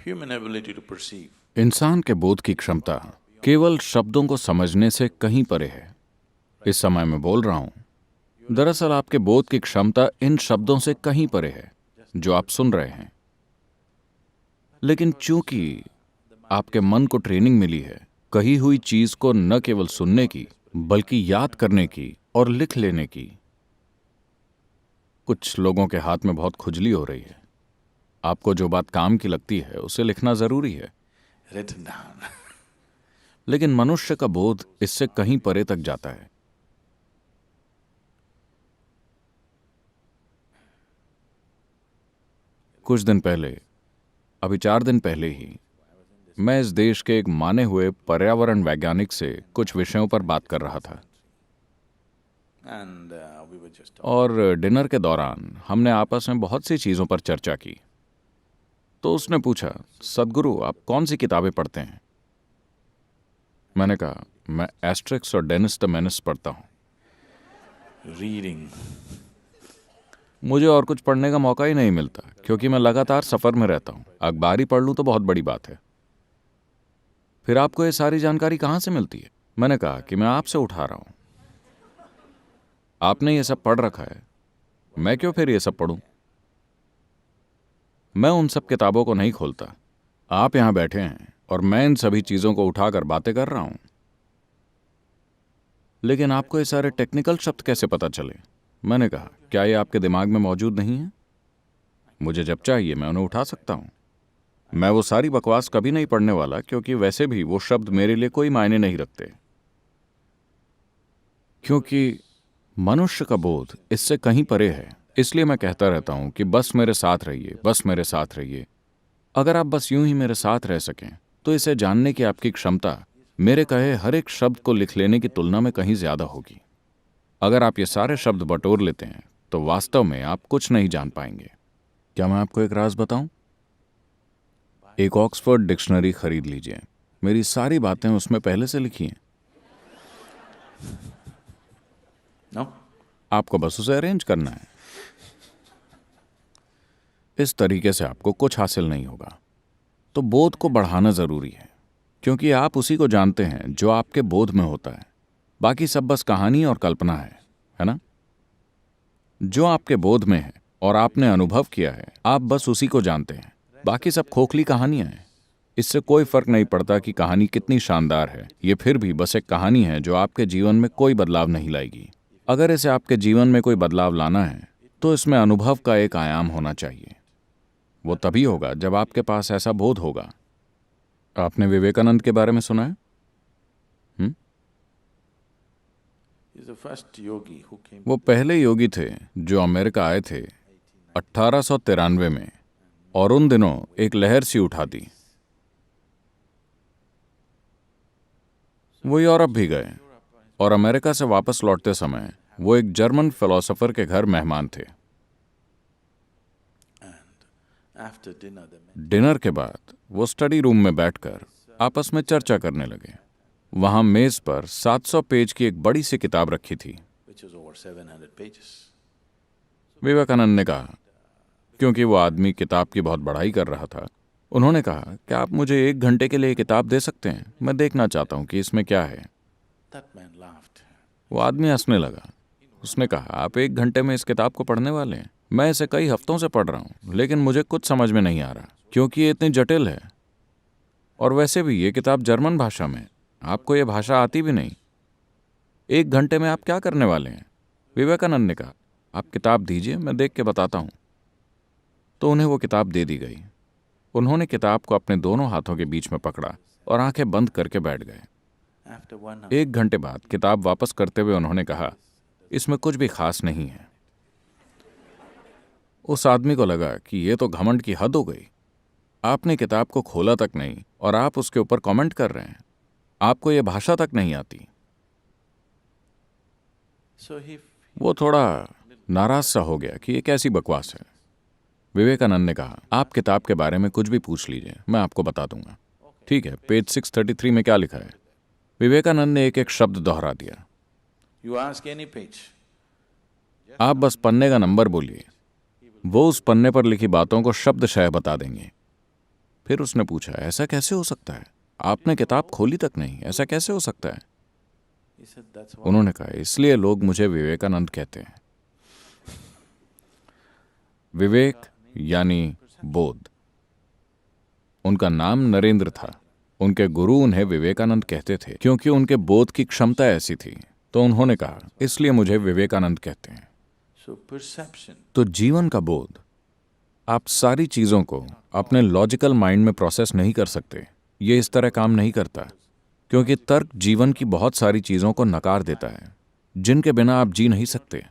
human ability to perceive. इंसान के बोध की क्षमता केवल शब्दों को समझने से कहीं परे है। इस समय मैं बोल रहा हूं, दरअसल आपके बोध की क्षमता इन शब्दों से कहीं परे है जो आप सुन रहे हैं। लेकिन चूंकि आपके मन को ट्रेनिंग मिली है कही हुई चीज को न केवल सुनने की बल्कि याद करने की और लिख लेने की। कुछ लोगों के हाथ में बहुत खुजली हो रही है। आपको जो बात काम की लगती है उसे लिखना जरूरी है, Written down. लेकिन मनुष्य का बोध इससे कहीं परे तक जाता है। कुछ दिन पहले, अभी 4 दिन पहले ही, मैं इस देश के एक माने हुए पर्यावरण वैज्ञानिक से कुछ विषयों पर बात कर रहा था And we were just talking. और डिनर के दौरान हमने आपस में बहुत सी चीजों पर चर्चा की। तो उसने पूछा, सदगुरु आप कौन सी किताबें पढ़ते हैं? मैंने कहा, मैं एस्ट्रिक्स और डेनिस द मेनिस पढ़ता हूं। Reading. मुझे और कुछ पढ़ने का मौका ही नहीं मिलता क्योंकि मैं लगातार सफर में रहता हूं। अखबार ही पढ़ लूं तो बहुत बड़ी बात है। फिर आपको ये सारी जानकारी कहां से मिलती है? मैंने कहा कि मैं आपसे उठा रहा हूं। आपने ये सब पढ़ रखा है, मैं क्यों फिर ये सब पढ़ूं? मैं उन सब किताबों को नहीं खोलता। आप यहां बैठे हैं और मैं इन सभी चीजों को उठाकर बातें कर रहा हूं। लेकिन आपको ये सारे टेक्निकल शब्द कैसे पता चले? मैंने कहा, क्या ये आपके दिमाग में मौजूद नहीं है? मुझे जब चाहिए मैं उन्हें उठा सकता हूं। मैं वो सारी बकवास कभी नहीं पढ़ने वाला क्योंकि वैसे भी वो शब्द मेरे लिए कोई मायने नहीं रखते। क्योंकि मनुष्य का बोध इससे कहीं परे है। इसलिए मैं कहता रहता हूं कि बस मेरे साथ रहिए, बस मेरे साथ रहिए। अगर आप बस यूं ही मेरे साथ रह सकें तो इसे जानने की आपकी क्षमता मेरे कहे हर एक शब्द को लिख लेने की तुलना में कहीं ज्यादा होगी। अगर आप ये सारे शब्द बटोर लेते हैं तो वास्तव में आप कुछ नहीं जान पाएंगे। क्या मैं आपको एक राज बताऊं? एक ऑक्सफोर्ड डिक्शनरी खरीद लीजिए। मेरी सारी बातें उसमें पहले से लिखी हैं। No? आपको बस उसे अरेंज करना है। इस तरीके से आपको कुछ हासिल नहीं होगा। तो बोध को बढ़ाना जरूरी है क्योंकि आप उसी को जानते हैं जो आपके बोध में होता है। बाकी सब बस कहानी और कल्पना है ना? जो आपके बोध में है और आपने अनुभव किया है, आप बस उसी को जानते हैं। बाकी सब खोखली कहानियां हैं। इससे कोई फर्क नहीं पड़ता कि कहानी कितनी शानदार है, ये फिर भी बस एक कहानी है जो आपके जीवन में कोई बदलाव नहीं लाएगी। अगर इसे आपके जीवन में कोई बदलाव लाना है तो इसमें अनुभव का एक आयाम होना चाहिए। वो तभी होगा जब आपके पास ऐसा बोध होगा। आपने विवेकानंद के बारे में सुना है? He's the first yogi who came. वो पहले योगी थे जो अमेरिका आए थे 1893 में, और उन दिनों एक लहर सी उठा दी। वो यूरोप भी गए और अमेरिका से वापस लौटते समय वो एक जर्मन फिलोसोफर के घर मेहमान थे। After dinner, they met. Dinner के बाद वो स्टडी रूम में बैठकर आपस में चर्चा करने लगे। वहां मेज पर 700 पेज की एक बड़ी सी किताब रखी थी। Which was over 700 pages. Vivekananda ने कहा, क्योंकि वो आदमी किताब की बहुत बड़ाई कर रहा था, उन्होंने कहा, क्या आप मुझे 1 घंटे के लिए ये किताब दे सकते हैं? मैं देखना चाहता हूं कि इसमें क्या है। That man laughed. वो आदमी हंसने लगा। उसने कहा, आप 1 घंटे में इस किताब को पढ़ने वाले हैं? मैं इसे कई हफ्तों से पढ़ रहा हूं लेकिन मुझे कुछ समझ में नहीं आ रहा क्योंकि ये इतनी जटिल है। और वैसे भी ये किताब जर्मन भाषा में, आपको ये भाषा आती भी नहीं। 1 घंटे में आप क्या करने वाले हैं? विवेकानंद ने कहा, आप किताब दीजिए, मैं देख के बताता हूं। तो उन्हें वो किताब दे दी गई। उन्होंने किताब को अपने दोनों हाथों के बीच में पकड़ा और आंखें बंद करके बैठ गए। After 1 hour, 1 घंटे बाद किताब वापस करते हुए उन्होंने कहा, इसमें कुछ भी खास नहीं है। उस आदमी को लगा कि ये तो घमंड की हद हो गई। आपने किताब को खोला तक नहीं और आप उसके ऊपर कमेंट कर रहे हैं। आपको ये भाषा तक नहीं आती। so he वो थोड़ा नाराज सा हो गया कि ये कैसी बकवास है। विवेकानंद ने कहा, आप किताब के बारे में कुछ भी पूछ लीजिए, मैं आपको बता दूंगा। ठीक है, पेज 633 में क्या लिखा है? विवेकानंद ने एक एक शब्द दोहरा दिया। you ask any page. आप बस पन्ने का नंबर बोलिए, वो उस पन्ने पर लिखी बातों को शब्दशः बता देंगे। फिर उसने पूछा, ऐसा कैसे हो सकता है? आपने किताब खोली तक नहीं, ऐसा कैसे हो सकता है? He said, that's why. उन्होंने कहा, इसलिए लोग मुझे विवेकानंद कहते हैं। विवेक यानी बोध। उनका नाम नरेंद्र था। उनके गुरु उन्हें विवेकानंद कहते थे क्योंकि उनके बोध की क्षमता ऐसी थी। तो उन्होंने कहा, इसलिए मुझे विवेकानंद कहते हैं। So perception, तो जीवन का बोध, आप सारी चीजों को अपने लॉजिकल माइंड में प्रोसेस नहीं कर सकते। ये इस तरह काम नहीं करता, क्योंकि तर्क जीवन की बहुत सारी चीजों को नकार देता है जिनके बिना आप जी नहीं सकते।